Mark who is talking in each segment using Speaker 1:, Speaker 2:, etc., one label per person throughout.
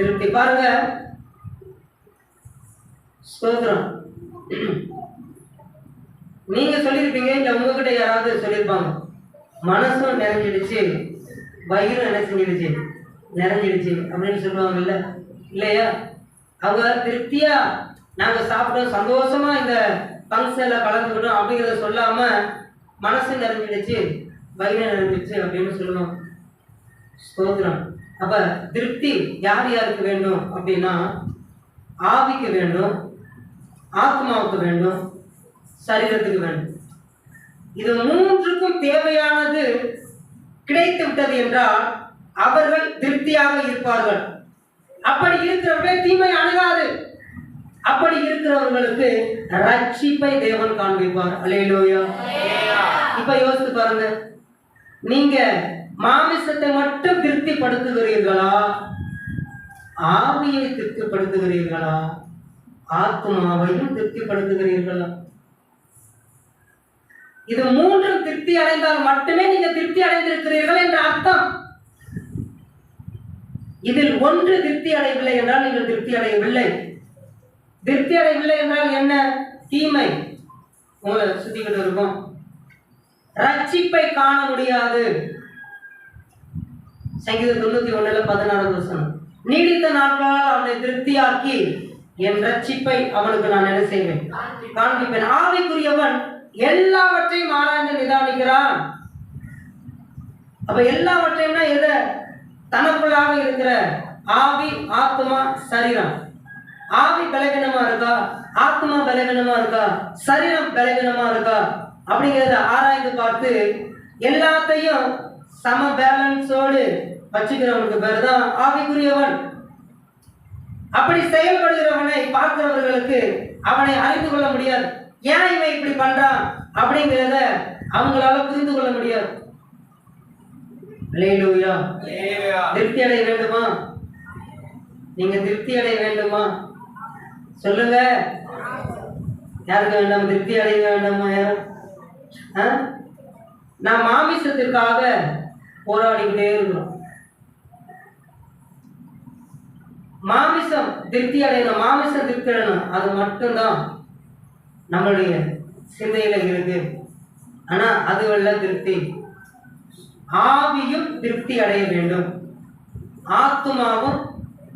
Speaker 1: திருப்தி. பாருங்க, ஸ்தோத்திரம். நீங்க சொல்லியிருப்பீங்க, இல்ல உங்ககிட்ட யாராவது சொல்லியிருப்பாங்க, மனசும் நிறைஞ்சிடுச்சு, வயிறும் என்ன செஞ்சிடுச்சு, நிறைஞ்சிடுச்சு அப்படின்னு சொல்லுவாங்கல்ல, இல்லையா? அவங்க திருப்தியா நாங்க சாப்பிட்டோம், சந்தோஷமா இந்த ஃபங்க்ஷன்ல கலந்துக்கிட்டோம் அப்படிங்கிறத சொல்லாம மனசு நிறைஞ்சிடுச்சு, வயிறு நிறைஞ்சிடுச்சு அப்படின்னு சொல்லணும். ஸ்தோத்திரம். அப்ப திருப்தி யார் யாருக்கு வேண்டும் அப்படின்னா, ஆவிக்கு வேண்டும், ஆத்மாவுக்கு வேண்டும், சரீரத்துக்கு வேண்டும். இது மூன்றுக்கும் தேவையானது கிடைத்து விட்டது என்றால் அவர்கள் திருப்தியாக இருப்பார்கள். அப்படி இருக்கிறவர்களே தீமை அணுகாது. அப்படி இருக்கிறவர்களுக்கு ரட்சிப்பை தேவன் காண்பிப்பார். அல்லேலூயா. இப்ப யோசித்து பாருங்க, நீங்க மாமிசத்தை மட்டும் திருப்திப்படுத்துகிறீர்களா, ஆவியை திருப்திப்படுத்துகிறீர்களா, ஆத்மாவையும் திருப்திப்படுத்துகிறீர்களா? இது மூன்றும் திருப்தி அடைந்தால் மட்டுமே நீங்க திருப்தி அடைந்திருக்கிறீர்கள் என்ற அர்த்தம். இதில் ஒன்று திருப்தி அடையவில்லை என்றால் நீங்கள் திருப்தி அடையவில்லை. திருப்தி அடையவில்லை என்றால் என்ன? தீமை உங்களை சுத்திக்கிட்டு இருக்கும். ரட்சிப்பை காண முடியாது. சங்கீதம் 91:16 நீடித்த நாட்களால் அவனை திருப்தியாக்கி என் ரட்சிப்பை அவனுக்கு நான் என்ன செய்வேன், காண்பிப்பேன். ஆவிக்குரியவன் எல்லாவற்றையும் ஆராய்ந்து நிதானிக்கிறான். அப்ப எல்லாவற்றையும்னா எதை? தனக்குள்ளாக இருக்கிற ஆவி, ஆத்மா, சரீரம். ஆவி பலவீனமா இருக்கா, ஆத்மா பலவீனமா இருக்கா, சரீரம் பலவீனமா இருக்கா அப்படிங்கிறத ஆராய்ந்து பார்த்து எல்லாத்தையும் சம பேலன்ஸோடு வச்சுக்கிறவனுக்கு பேர் தான் ஆவிக்குரியவன். அப்படி செயல்படுகிறவனை பார்க்கிறவர்களுக்கு அவனை அறிந்து கொள்ள முடியாது. ஏன் இவன் இப்படி பண்றான் அப்படிங்கிறத அவங்களால புரிந்து கொள்ள முடியாது. அல்லேலூயா. திருப்தி அடைய வேண்டுமா? நீங்க திருப்தி அடைய வேண்டுமா? சொல்லுங்க. யாருக்கு வேண்டாம்? திருப்தி அடைய வேண்டாமா? யாரும் நான் மாமிசத்திற்காக போராடிக்கிட்டே இருக்கிறோம். மாமிசம் திருப்தி அடையணும், மாமிசம் திருப்தி அடையணும், அது மட்டும்தான் நம்மளுடைய சிந்தையில இருக்கு. ஆனா அது அல்ல திருப்தி. ஆவியும் திருப்தி அடைய வேண்டும், ஆத்மாவும்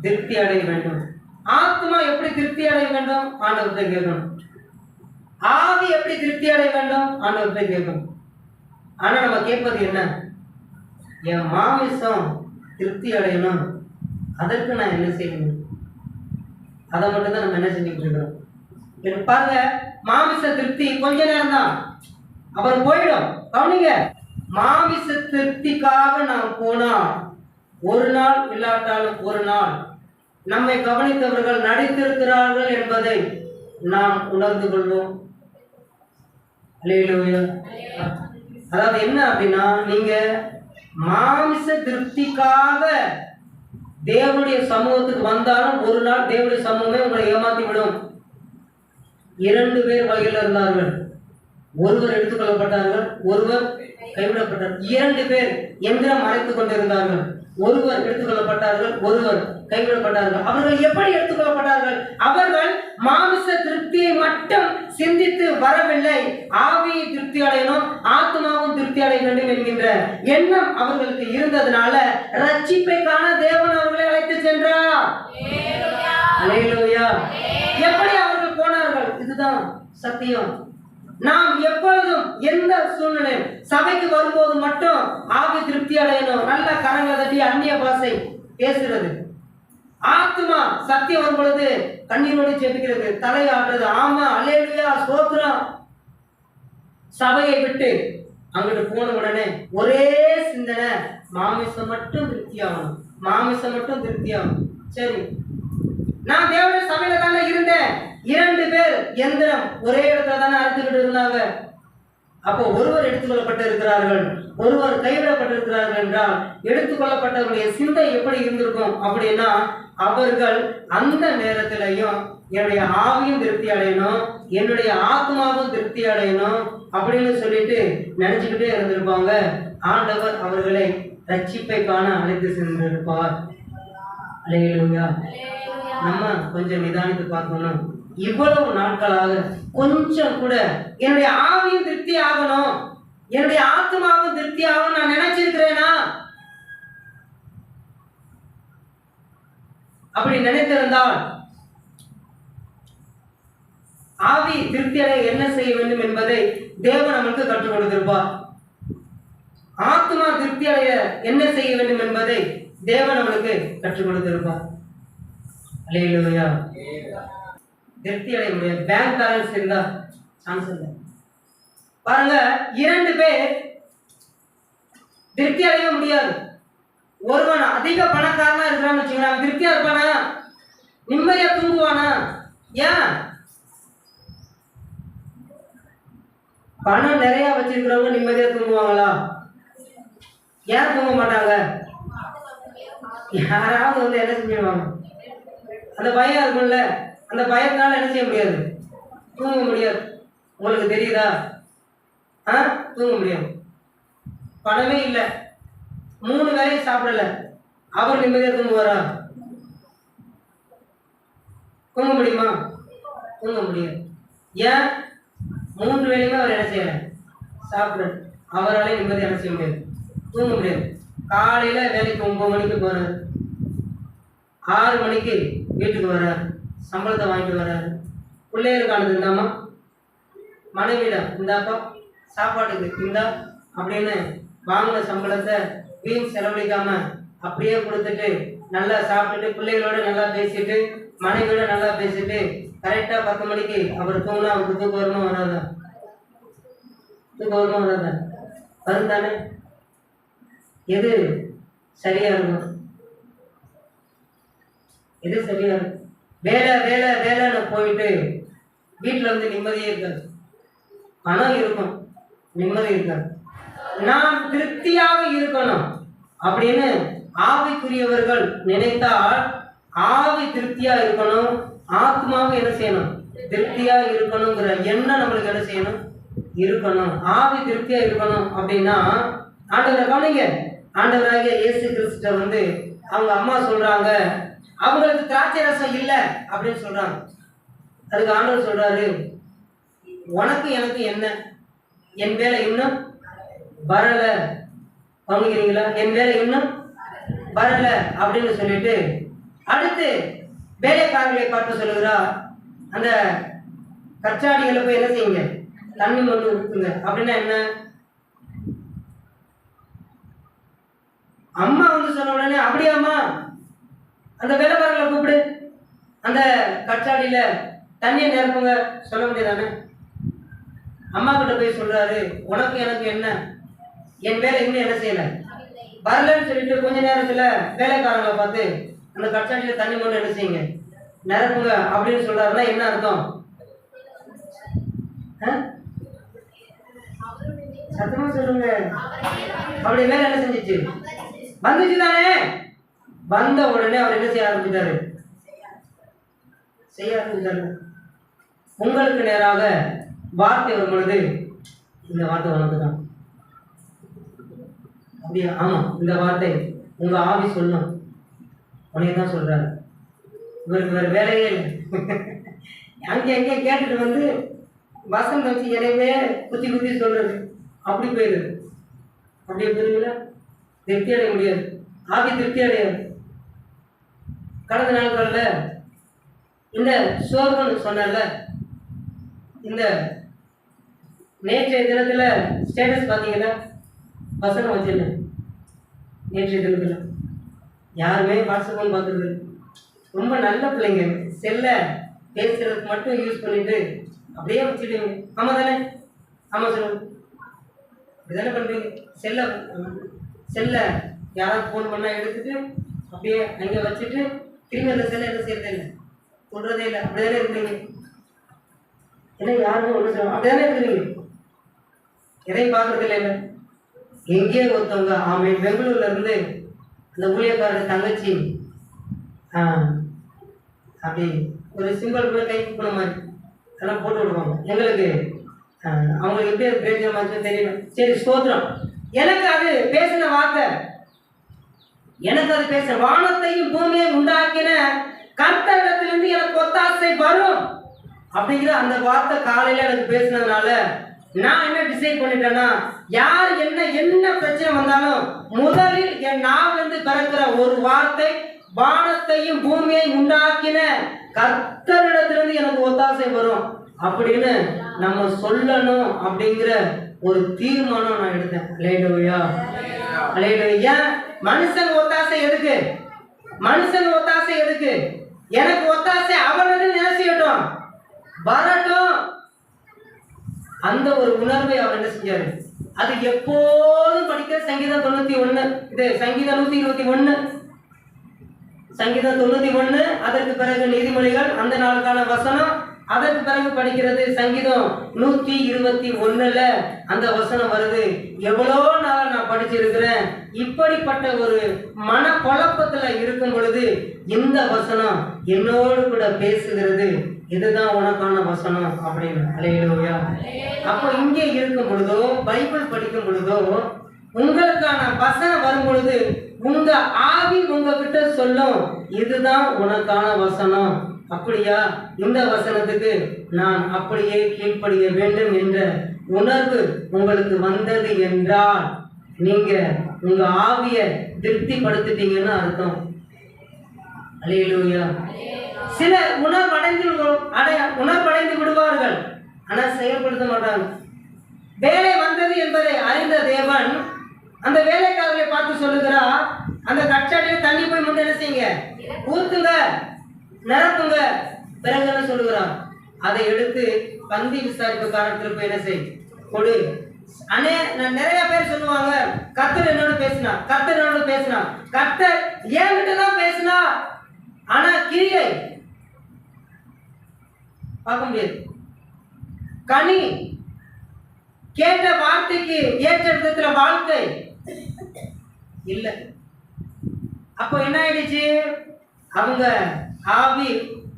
Speaker 1: திருப்தி அடைய வேண்டும். ஆத்மா எப்படி திருப்தி அடைய வேண்டும்? ஆண்டவர்கிட்ட கேட்கணும். ஆவி எப்படி திருப்தி அடைய வேண்டும்? ஆண்டவர்கிட்ட கேட்கணும். ஆனா நம்ம கேட்பது என்ன? என் மாமிசம் திருப்தி அடையணும், அதற்கு நான் என்ன செய்யணும்? அதை மட்டும் தான் நம்ம என்ன செஞ்சுட்டு இருக்கிறோம். பாருங்க, மாமிச திருப்தி கொஞ்ச நேரம் தான், அப்புறம் போயிடும். கவனிங்க, மாமிச திருப்திக்காக நாம் போனால் ஒரு நாள் இல்லாட்டாலும் ஒரு நாள் நம்மை கவனித்தவர்கள் நடித்திருக்கிறார்கள் என்பதை நாம் உணர்ந்து கொள்வோம். அல்லேலூயா. அதாவது என்ன அப்படின்னா, நீங்க மாமிச திருப்திக்காக தேவனுடைய சமூகத்துக்கு வந்தாலும் ஒரு நாள் தேவனுடைய சமூகமே உங்களை ஏமாத்தி விடும். 2 பேர் வகையில் இருந்தார்கள். ஒருவர் எடுத்துக்கொள்ளப்பட்டார்கள், ஒருவர் கைவிடப்பட்டார். 2 பேர் எந்திரம் அரைத்துக் கொண்டிருந்தார்கள். ஒருவர் எடுத்துக்கொள்ளப்பட்டார்கள், ஒருவர் கைவிடப்பட்டார்கள். அவர்கள் எப்படி எடுத்துக்கொள்ளப்பட்டார்கள்? அவர்கள் மாமிச திருப்தியை மட்டும் சிந்தித்து வரவில்லை. ஆவியை திருப்தி அடையணும், ஆத்மாவும் திருப்தி அடைய வேண்டும் என்கின்ற எண்ணம் அவர்களுக்கு இருந்ததுனால ரட்சிப்பை காண தேவன் அவர்களை அழைத்து சென்றார். அல்லேலூயா. எப்படி அவர்கள் போனார்கள்? இதுதான் சத்தியம். நாம் எப்பொழுதும் எந்த சூழ்நிலை சபைக்கு வரும்போது மட்டும் ஆவி திருப்தி அடையணும், நல்ல கரங்களை தட்டி அந்நிய பாஷை பேசுறது. ஆத்மா சத்தியம் வரும் பொழுது கண்ணீரோடு ஜெபிக்கிறது, தலையாடுறது. ஆமா, அல்லேலூயா, ஸ்தோத்திரம். சபையை விட்டு அங்கிட்டு போன உடனே ஒரே சிந்தனை, மாமிசம் மட்டும் திருப்தியாகணும், மாமிசம் மட்டும் திருப்தியாகணும். சரி, நான் தேவனுடைய சபையில தானே இருந்தேன். 2 பேர் எந்திரம் ஒரே இடத்துல தானே அறுத்துக்கிட்டு இருந்தாங்க. அப்போ ஒருவர் எடுத்துக்கொள்ளப்பட்டு இருக்கிறார்கள், ஒருவர் கைவிடப்பட்டிருக்கிறார்கள் என்றால் எடுத்துக்கொள்ளப்பட்டவருடைய சிந்தை எப்படி இருந்திருக்கும் அப்படின்னா, அவர்கள் அந்த நேரத்திலையும் என்னுடைய ஆவியும் திருப்தி அடையணும், என்னுடைய ஆத்மாவும் திருப்தி அடையணும் அப்படின்னு சொல்லிட்டு நினைச்சுக்கிட்டே இருந்திருப்பாங்க. ஆண்டவர் அவர்களை ரட்சிப்பை காண அழைத்து சென்றிருப்பார். அல்லேலூயா. நம்ம கொஞ்சம் நிதானித்து பார்க்கணும். இவ்வளவு நாட்களாக கொஞ்சம் கூட என்னுடைய ஆவியும் திருப்தி ஆகணும், என்னுடைய ஆத்மாவும் திருப்தி ஆகணும் நான் நினைச்சிருக்கிறேனா? அப்படி நினைத்திருந்தால் ஆவி திருப்தி அடைய என்ன செய்ய வேண்டும் என்பதை தேவன் நமக்கு கற்றுக் கொடுத்திருப்பார். ஆத்மா திருப்தி அடைய என்ன செய்ய வேண்டும் என்பதை தேவன் நம்மளுக்கு கற்றுக் கொடுத்திருப்பார். அல்லேலூயா. திருப்தி அடைய முடியாது. பேங்க் பேலன்ஸ் இருந்தா சான்ஸ் இல்லை. பாருங்க, 2 பேர் திருப்தி அடைய முடியாது. ஒருவன் அதிக பணக்காரனா இருக்கிறான்னு வச்சுக்கலாம், திருப்தியா இருப்பானா? நிம்மதியா தூங்குவானா? ஏன்? பணம் நிறைய வச்சிருக்கிறவங்க நிம்மதியா தூங்குவாங்களா? ஏன் தூங்க மாட்டாங்க? யாராவது வந்து என்ன செஞ்சிருவாங்க? அந்த பயம் இருக்கும்ல, அந்த பயத்தினால என்ன செய்ய முடியாது? தூங்க முடியாது. உங்களுக்கு தெரியுதா? தூங்க முடியாது. பணமே இல்லை, 3 வேளையும் சாப்பிடல, அவர் நிம்மதியா தூங்குவாரா? தூங்க முடியுமா? தூங்க முடியாது. ஏன்? 3 வேளையுமே அவர் என்ன செய்யல? சாப்பிட. அவராலே நிம்மதியா என்ன செய்ய முடியாது? தூங்க முடியாது. காலையில வேலைக்கு 9 மணிக்கு போறாரு, 6 மணிக்கு வீட்டுக்கு வர்றாரு, சம்பளத்தை வாங்கிட்டு வர்றாரு. பிள்ளைகளுக்கானது இந்தாமா, மனைவியிடம் இந்தாப்பா சாப்பாட்டுக்கு இந்தா அப்படின்னு வாங்கின சம்பளத்தை வீண் செலவழிக்காம அப்படியே கொடுத்துட்டு நல்லா சாப்பிட்டுட்டு பிள்ளைகளோட நல்லா பேசிட்டு மனைவியோட நல்லா பேசிட்டு கரெக்டா 10 மணிக்கு அவர் தூங்கினா அவருக்கு தூக்கம் வருமா வராதா? தூக்கம் வருமா வராதா? வரும் தானே? எது சரியா இருக்கும்? எது சரியா இருக்கும்? வேலை வேலை வேலைன்னு போயிட்டு வீட்டில் வந்து நிம்மதியே இருக்காது. பணம் இருக்கும், நிம்மதி இருக்காது. நாம் திருப்தியாக இருக்கணும் அப்படின்னு ஆவிக்குரியவர்கள் நினைத்தால், ஆவி திருப்தியா இருக்கணும், ஆத்மாவும் என்ன செய்யணும்? திருப்தியா இருக்கணுங்கிற எண்ணம் நம்மளுக்கு என்ன செய்யணும்? இருக்கணும். ஆவி திருப்தியா இருக்கணும் அப்படின்னா, ஆண்டவரை கவனிங்க, ஆண்டவராகிய இயேசு கிறிஸ்துட்ட வந்து அவங்க அம்மா சொல்றாங்க, அவங்களுக்கு திராட்சை ரசம் இல்லை அப்படின்னு சொல்றாங்க. அதுக்கு ஆண்டவர் சொல்றாரு, உனக்கு எனக்கு என்ன? என் வேலை இன்னும் வரல. கவனிக்கிறீங்களா? என் வேலை இன்னும் வரல அப்படின்னு சொல்லிட்டு அடுத்து வேலைக்காரர்களை பார்த்து சொல்லுகிறா, அந்த கச்சாடிகளை போய் என்ன செய்யுங்க? தண்ணி மொழி ஊற்றுங்க. அப்படின்னா என்ன? அம்மா வந்து சொன்ன உடனே அப்படியாம்மா அந்த வேலைக்காரர்களை கூப்பிடு, அந்த கச்சாடியில தண்ணியை நிரப்புங்க சொல்ல முடியாதானே? அம்மா கிட்ட போய் சொல்றாரு, உனக்கு எனக்கு என்ன? என் வேலை இன்னும் என்ன செய்யல வரலன்னு சொல்லிட்டு கொஞ்ச நேரத்துல வேலைக்காரங்களை பார்த்து அந்த கச்சாடியில தண்ணி மட்டும் என்ன செய்யுங்க? நிரப்புங்க அப்படின்னு சொல்றாருன்னா என்ன அர்த்தம்? சத்தமா சொல்லுங்க. அப்படி வேலை என்ன செஞ்சிச்சு? வந்துச்சு தானே? வந்த உடனே அவர் என்ன செய்ய ஆரம்பிச்சிட்டாரு? செய்ய ஆரம்பிச்சாரு. உங்களுக்கு நேராக வார்த்தை வரும் பொழுது, இந்த வார்த்தை உனக்கு தான். அப்படியா? ஆமா, இந்த வார்த்தை உங்க ஆவி சொல்லும், உனைய தான் சொல்றாரு. இவருக்கு வேற வேலையே இல்லை. அங்கே எங்கே கேட்டுட்டு வந்து வசந்த வச்சு எனவே குத்தி குத்தி சொல்றது, அப்படி போயிடுது. அப்படியே போயிருங்களா? திருப்தி அடைய முடியாது. ஆவி திருப்தி அடையாது. கடந்த நாட்களில் இந்த சோர்வுன்னு சொன்னால, இந்த நேற்றைய தினத்தில் ஸ்டேட்டஸ் பார்த்தீங்கன்னா பசங்க வச்சிருந்தேன். நேற்றைய தினத்தில் யாருமே வாட்ஸ்அப் பார்க்குறது ரொம்ப நல்ல பிள்ளைங்க, செல்ல பேசுறதுக்கு மட்டும் யூஸ் பண்ணிட்டு அப்படியே வச்சுடுவீங்க. ஆமாம் தானே? ஆமாம் சொல்லுங்க. அப்படிதானே பண்ணுறீங்க? செல்ல யாராவது ஃபோன் பண்ணால் எடுத்துட்டு அப்படியே அங்கே வச்சுட்டு திரும்பி அந்த செல்லை என்ன செய்யறதே இல்லை, சொல்றதே இல்லை. அப்படிதானே இருக்கிறீங்க? ஏன்னா யாருமே ஒன்றும் சொல்லுவாங்க. அப்படிதானே இருக்கிறீங்க? எதையும் பார்க்கறது இல்லை. எங்கேயோ ஒருத்தவங்க அவன் பெங்களூர்ல இருந்து அந்த ஊழியக்காரர் தங்கச்சி அப்படி ஒரு சிம்பிள் கூட கை போன மாதிரி அதெல்லாம் போட்டு விடுவாங்க. எங்களுக்கு அவங்களுக்கு எப்படி அது பிரயோஜனமாச்சுன்னு தெரியல. சரி, ஸ்தோத்திரம். எனக்கு அது பேசின வார்த்தை எனக்கு அது பேச, வானத்தையும் பூமியையும் உண்டாக்கின கர்த்தரிடத்திலிருந்து எனக்கு ஒத்தாசை வரும் அப்படிங்கிற அந்த வார்த்தை காலையில எனக்கு பேசினதுனால நான் என்ன டிசைட் பண்ணிட்டேன்னா, யார் என்ன பிரச்சனை வந்தாலும் முதலில் என் நாவிலிருந்து பிறக்கிற ஒரு வார்த்தை, வானத்தையும் பூமியையும் உண்டாக்கின கர்த்தரிடத்திலிருந்து எனக்கு ஒத்தாசை வரும் அப்படின்னு நம்ம சொல்லணும் அப்படிங்கிற ஒரு தீர்மானம் நான் எடுத்தேன். அல்லேலூயா, அல்லேலூயா. மனுஷன் ஒத்தாசை எதுக்கு? மனுஷன் ஒத்தாசை எதுக்கு? எனக்கு ஒத்தாசை அவனது நினைச்சிட்டோம் வரட்டும். அந்த ஒரு உணர்வை அவர் என்ன செஞ்சாரு? அது எப்போதும் படிக்கிற சங்கீதம் 91, இது சங்கீதம் 121, சங்கீதம் 91, அதற்கு பிறகு நீதிமொழிகள் அந்த நாளுக்கான வசனம், அதற்கு பிறகு படிக்கிறது சங்கீதம் 121ல அந்த வசனம் வருது. எவ்வளோ நாள் நான் படிச்சிருக்கிறேன். இப்படிப்பட்ட ஒரு மன குழப்பத்துல இருக்கும் பொழுது இந்த வசனம் என்னோடு கூட பேசுகிறது. இதுதான் உனக்கான வசனம் அப்படின்னு. அல்லேலூயா. அப்போ இங்கே இருக்கும் பொழுதோ, பைபிள் படிக்கும் பொழுதோ, உங்களுக்கான வசனம் வரும் பொழுது உங்க ஆவி உங்ககிட்ட சொல்லும், இதுதான் உனக்கான வசனம். அப்படியா, இந்த வசனத்துக்கு நான் அப்படியே கீழ்ப்படிய வேண்டும் என்ற உணர்வு உங்களுக்கு வந்தது என்றால் நீங்க உங்க ஆவிய திருப்திப்படுத்திட்டீங்கன்னு அர்த்தம். அல்லேலூயா. சிலர் உணர்வடைந்து விடுவார்கள், ஆனா செயல்படுத்த மாட்டாங்க. வேலை வந்தது என்பதை அறிந்த தேவன் அந்த வேலைக்காரர்களை பார்த்து சொல்லுகிறார், அந்த கச்சடியில தண்ணி போய் முன்ன என்ன செய்யுங்க, ஊத்துங்க, நிரப்புங்க. பிறகு என்ன சொல்லுகிறார்? அதை எடுத்து பந்தி விசாரிப்பு காரணத்தில் போய் என்ன செய், கொடு. நிறைய பேர் சொல்லுவாங்க, கர்த்தர் என்னோட பேசினா, கர்த்தர் என்னோட பேசினா, கர்த்தர் என்கிட்ட தான் பேசினா, ஆனா கிரியை பார்க்க முடியாது. கனி கேட்ட வார்த்தைக்கு ஏற்ற விதத்துல வாழ்க்கை இல்ல. அப்போ என்ன ஆயிடுச்சு? அவங்க ஆவி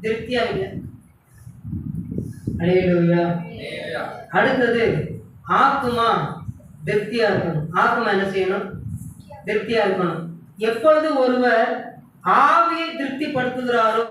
Speaker 1: திருப்தியா இல்லை. அல்லேலூயா. அடுத்தது ஆத்துமா திருப்தியா இருக்கணும். ஆத்துமா என்ன செய்யணும்? திருப்தியா இருக்கணும். எப்பொழுது ஒருவர் ஆவியை திருப்திப்படுத்துகிறாரோ